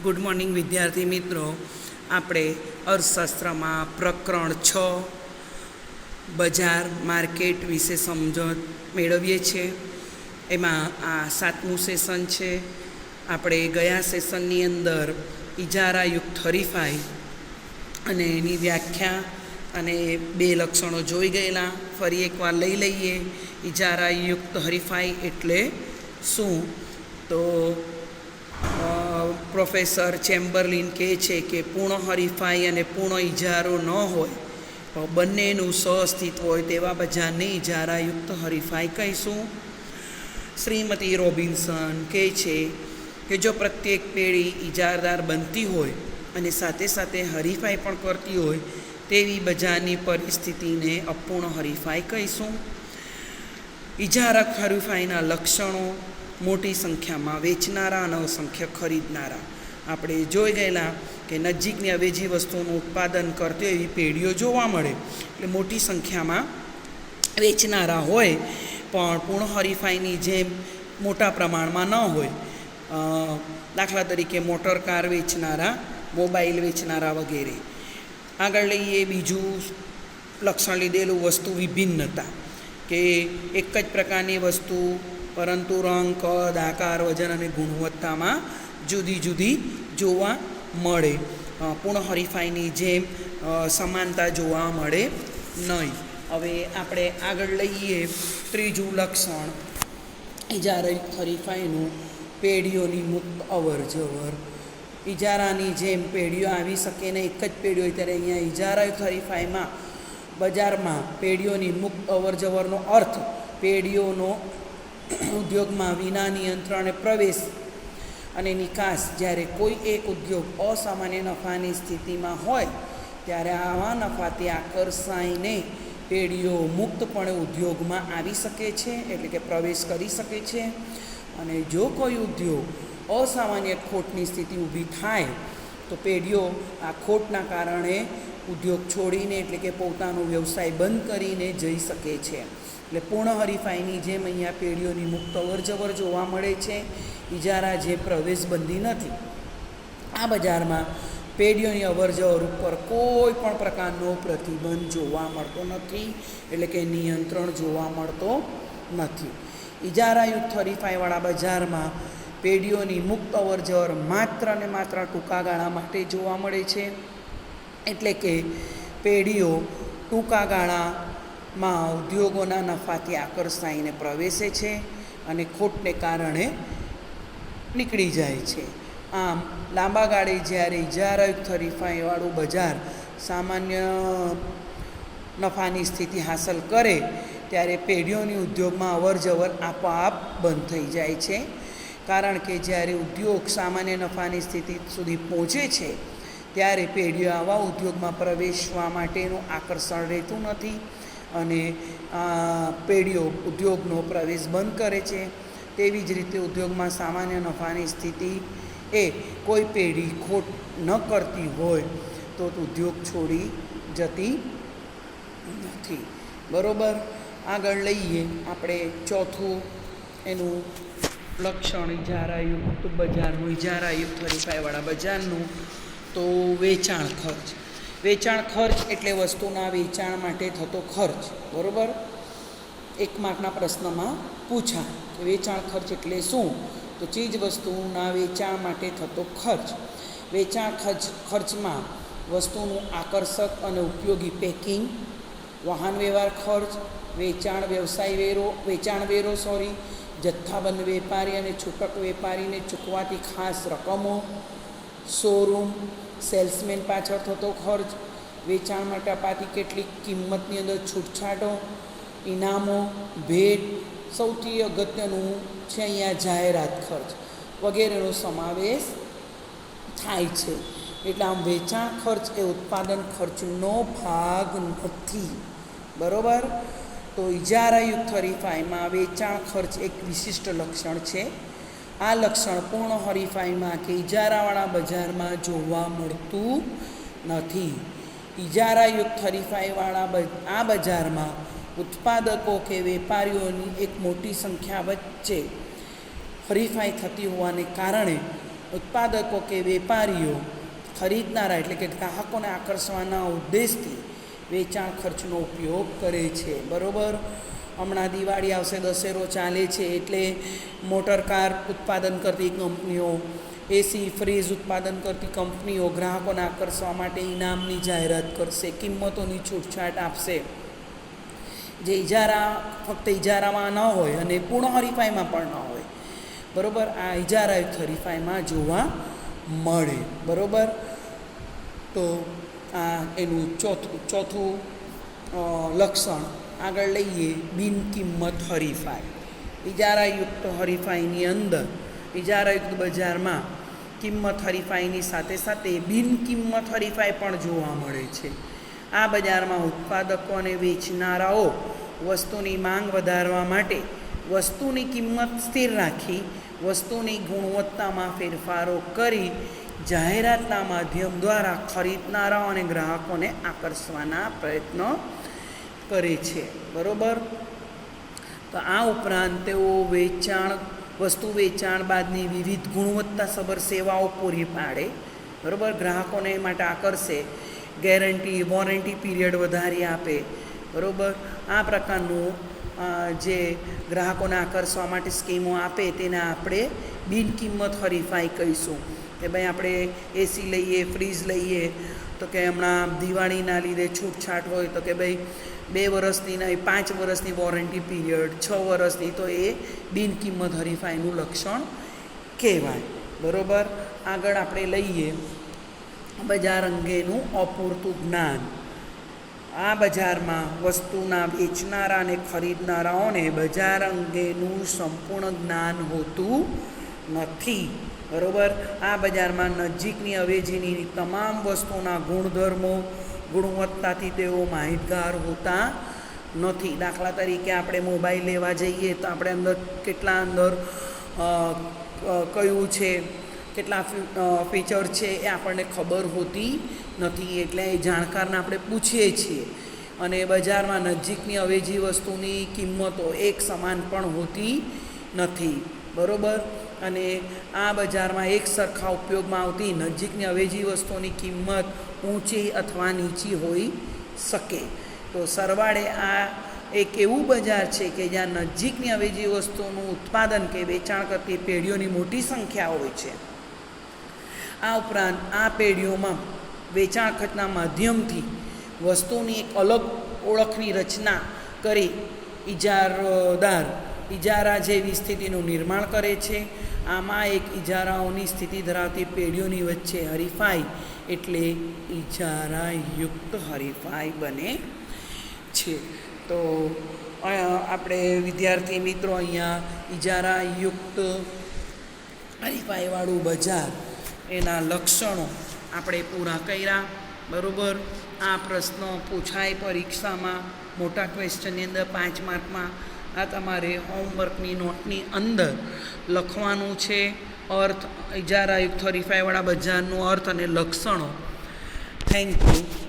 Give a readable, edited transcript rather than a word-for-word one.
Good morning વિદ્યાર્થી મિત્રો. આપણે અર્થશાસ્ત્રમાં પ્રકરણ 6 બજાર માર્કેટ વિશે સમજણ મેળવીએ છીએ. એમાં આ 7મું સેશન છે. આપણે ગયા સેશનની અંદર ઇજારાયુક્ત હરીફાઈ અને એની વ્યાખ્યા અને 2 લક્ષણો જોઈ ગયેલા. ફરી એકવાર લઈ લઈએ. ઇજારાયુક્ત હરીફાઈ એટલે શું? તો પ્રોફેસર ચેમ્બરલિન કહે છે કે પૂર્ણ હરીફાઈ અને પૂર્ણ ઇજારો ન હોય તો બંનેનું સહઅસ્તિત્વ હોય તેવા બજારને ઇજારાયુક્ત હરીફાઈ કહીશું. શ્રીમતી રોબિન્સન કહે છે કે જો પ્રત્યેક પેઢી ઇજારદાર બનતી હોય અને સાથે સાથે હરીફાઈ પણ કરતી હોય તેવી બજારની પરિસ્થિતિને અપૂર્ણ હરીફાઈ કહીશું. ઇજારક હરીફાઈના લક્ષણો: મોટી સંખ્યામાં વેચનારા અને અસંખ્ય ખરીદનારા. આપણે જોઈ ગયેલા કે નજીકની અવેજી વસ્તુઓનું ઉત્પાદન કરતી એવી પેઢીઓ જોવા મળે, એટલે મોટી સંખ્યામાં વેચનારા હોય પણ પૂર્ણ હરીફાઈની જેમ મોટા પ્રમાણમાં ન હોય. દાખલા તરીકે મોટર કાર વેચનારા, મોબાઈલ વેચનારા વગેરે. આગળ લઈએ બીજું લક્ષણ લીધેલું, વસ્તુ વિભિન્નતા, કે એક જ પ્રકારની વસ્તુ પરંતુ રંગ, કદ, આકાર, વજન અને ગુણવત્તામાં જુદી જુદી જોવા મળે. પૂર્ણ હરીફાઈની જેમ સમાનતા જોવા મળે નહીં. હવે આપણે આગળ લઈએ ત્રીજું લક્ષણ ઇજારાયુક્ત હરીફાઈનું, પેઢીઓની મુક્ત અવર જવર. ઇજારાની જેમ પેઢીઓ આવી શકે ને એક જ પેઢી હોય ત્યારે અહીંયા ઇજારાયુક્ત હરીફાઈમાં બજારમાં પેઢીઓની મુક્ત અવર જવરનો અર્થ પેઢીઓનો ઉદ્યોગમાં વિના નિયંત્રણે પ્રવેશ અને નિકાસ. જ્યારે કોઈ એક ઉદ્યોગ અસામાન્ય નફાની સ્થિતિમાં હોય ત્યારે આવા નફાથી આકર્ષાઈને પેઢીઓ મુક્તપણે ઉદ્યોગમાં આવી શકે છે, એટલે કે પ્રવેશ કરી શકે છે. અને જો કોઈ ઉદ્યોગ અસામાન્ય ખોટની સ્થિતિ ઊભી થાય તો પેઢીઓ આ ખોટના કારણે ઉદ્યોગ છોડીને, એટલે કે પોતાનો વ્યવસાય બંધ કરીને જઈ શકે છે. એટલે પૂર્ણ હરીફાઈની જેમ અહીંયા પેઢીઓની મુક્ત અવરજવર જોવા મળે છે. ઇજારા જે પ્રવેશબંધી નથી. આ બજારમાં પેઢીઓની અવરજવર ઉપર કોઈ પણ પ્રકારનો પ્રતિબંધ જોવા મળતો નથી, એટલે કે નિયંત્રણ જોવા મળતો નથી. ઇજારાયુક્ત હરીફાઈવાળા બજારમાં પેઢીઓની મુક્ત અવરજવર માત્ર ને માત્ર ટૂંકા ગાળા માટે જોવા મળે છે. એટલે કે પેઢીઓ ટૂંકા ગાળામાં ઉદ્યોગોના નફાથી આકર્ષાઈને પ્રવેશે છે અને ખોટને કારણે નીકળી જાય છે. આમ લાંબા ગાળે જ્યારે ઇજારાયુક્ત હરીફાઈવાળું બજાર સામાન્ય નફાની સ્થિતિ હાંસલ કરે ત્યારે પેઢીઓની ઉદ્યોગમાં અવરજવર આપોઆપ બંધ થઈ જાય છે. કારણ કે જ્યારે ઉદ્યોગ સામાન્ય નફાની સ્થિતિ સુધી પહોંચે છે ત્યારે પેઢીઓ આવા ઉદ્યોગમાં પ્રવેશવા માટેનું આકર્ષણ રહેતું નથી અને પેઢીઓ ઉદ્યોગનો પ્રવેશ બંધ કરે છે. તેવી જ રીતે ઉદ્યોગમાં સામાન્ય નફાની સ્થિતિ એ કોઈ પેઢી ખોટ ન કરતી હોય તો ઉદ્યોગ છોડી જતી નથી. બરાબર. આગળ લઈએ આપણે ચોથું એનું લક્ષણ ઇજારાયુક્ત બજારનું, ઇજારાયુક્ત હરીફાઈવાળા બજારનું, તો વેચાણ ખર્ચ. વેચાણ ખર્ચ એટલે વસ્તુના વેચાણ માટે થતો ખર્ચ. બરાબર. 1 માર્કના પ્રશ્નમાં પૂછાય કે વેચાણ ખર્ચ એટલે શું? તો ચીજ વસ્તુના વેચાણ માટે થતો ખર્ચ. વેચાણ ખર્ચમાં વસ્તુનું આકર્ષક અને ઉપયોગી પેકિંગ, વાહન વ્યવહાર ખર્ચ, વેચાણ વેરો જથ્થાબંધ વેપારી અને છૂટક વેપારીને ચૂકવાતી ખાસ રકમો, શોરૂમ સેલ્સમેન પાછળ થતો ખર્ચ, વેચાણ માટે અપાતી કેટલીક કિંમતની અંદર છૂટછાટો, ઇનામો, ભેટ, સૌથી અગત્યનું છે અહીંયા જાહેરાત ખર્ચ વગેરેનો સમાવેશ થાય છે. એટલે આમ વેચાણ ખર્ચ એ ઉત્પાદન ખર્ચનો ભાગ નથી. બરાબર. તો ઇજારાયુક્ત હરીફાઈમાં વેચાણ ખર્ચ એક વિશિષ્ટ લક્ષણ છે. આ લક્ષણ પૂર્ણ હરીફાઈમાં કે ઇજારાવાળા બજારમાં જોવા મળતું નથી. ઇજારાયુક્ત હરીફાઈવાળા આ બજારમાં ઉત્પાદકો કે વેપારીઓની એક મોટી સંખ્યા વચ્ચે હરીફાઈ થતી હોવાને કારણે ઉત્પાદકો કે વેપારીઓ ખરીદનારા એટલે કે ગ્રાહકોને આકર્ષવાના ઉદ્દેશથી વેચાણ ખર્ચનો ઉપયોગ કરે છે. બરાબર. હમણાં દિવાળી આવશે, દશેરો ચાલે છે, એટલે મોટર કાર ઉત્પાદન કરતી કંપનીઓ, એસી ફ્રીજ ઉત્પાદન કરતી કંપનીઓ ગ્રાહકોને આકર્ષવા માટે ઇનામની જાહેરાત કરશે, કિંમતોની છૂટછાટ આપશે, જે ઇજારા ફક્ત ઇજારામાં ન હોય અને પૂર્ણ હરીફાઈમાં પણ ન હોય. બરાબર. આ ઇજારાયુક્ત હરીફાઈમાં જોવા મળે. બરાબર. તો આ એનું ચોથું લક્ષણ. આગળ લઈએ બિનકિંમત હરીફાઈ. ઇજારાયુક્ત હરીફાઈની અંદર ઇજારાયુક્ત બજારમાં કિંમત હરીફાઈની સાથે સાથે બિનકિંમત હરીફાઈ પણ જોવા મળે છે. આ બજારમાં ઉત્પાદકો અને વેચનારાઓ વસ્તુની માંગ વધારવા માટે વસ્તુની કિંમત સ્થિર રાખી વસ્તુની ગુણવત્તામાં ફેરફારો કરી જાહેરાતના માધ્યમ દ્વારા ખરીદનારાઓ અને ગ્રાહકોને આકર્ષવાના પ્રયત્નો કરે છે. બરાબર. તો આ ઉપરાંત તેઓ વસ્તુ વેચાણ બાદની વિવિધ ગુણવત્તાસભર સેવાઓ પૂરી પાડે. બરાબર. ગ્રાહકોને એ માટે આકર્ષે, ગેરંટી વોરંટી પીરિયડ વધારી આપે. બરાબર. આ પ્રકારનું જે ગ્રાહકોને આકર્ષવા માટે સ્કીમો આપે તેને આપણે બિનકિંમત હરીફાઈ કહીશું. કે ભાઈ આપણે એસી લઈએ, ફ્રીજ લઈએ, તો કે હમણાં દિવાળીના લીધે છૂટછાટ હોય તો કે ભાઈ 2 વર્ષની નહીં 5 વર્ષની વોરંટી પીરિયડ, 6 વર્ષની, તો એ બિનકિંમત હરીફાઈનું લક્ષણ કહેવાય. બરાબર. આગળ આપણે લઈએ બજાર અંગેનું અપૂરતું જ્ઞાન. આ બજારમાં વસ્તુના વેચનારા અને ખરીદનારાઓને બજાર અંગેનું સંપૂર્ણ જ્ઞાન હોતું નથી. બરાબર. આ બજારમાં નજીકની અવેજીની તમામ વસ્તુના ગુણધર્મો, ગુણવત્તાથી તેઓ માહિતગાર હોતા નથી. દાખલા તરીકે આપણે મોબાઈલ લેવા જઈએ તો આપણે કેટલા કયું છે, કેટલા ફીચર છે એ આપણને ખબર હોતી નથી. એટલે એ જાણકારને આપણે પૂછીએ છીએ. અને બજારમાં નજીકની અવેજી વસ્તુની કિંમતો એક સમાન પણ હોતી નથી. બરાબર. અને આ બજારમાં એક સરખા ઉપયોગમાં આવતી નજીકની અવેજી વસ્તુની કિંમત ઊંચી અથવા નીચી હોઈ શકે. તો સરવાળે આ એક એવું બજાર છે કે જ્યાં નજીકની અવેજી વસ્તુનું ઉત્પાદન કે વેચાણ કરતી પેઢીઓની મોટી સંખ્યા હોય છે. આ ઉપરાંત આ પેઢીઓમાં વેચાણ ખર્ચના માધ્યમથી વસ્તુની એક અલગ ઓળખની રચના કરી ઇજારા જેવી સ્થિતિનું નિર્માણ કરે છે. આમાં એક ઇજારાઓની સ્થિતિ ધરાવતી પેઢીઓની વચ્ચે હરીફાઈ એટલે ઇજારાયુક્ત હરીફાઈ બને છે. તો આપણે વિદ્યાર્થી મિત્રો અહીંયા ઇજારાયુક્ત હરીફાઈવાળું બજાર એના લક્ષણો આપણે પૂરા કર્યા. બરાબર. આ પ્રશ્નો પૂછાય પરીક્ષામાં, મોટા ક્વેશ્ચનની અંદર 5 માર્કમાં. આ તમારે હોમવર્કની નોટની અંદર લખવાનું છે. અર્થ, ઇજારાયુક્ત હરીફાઈવાળા બજારનો અર્થ અને લક્ષણો. Thank you.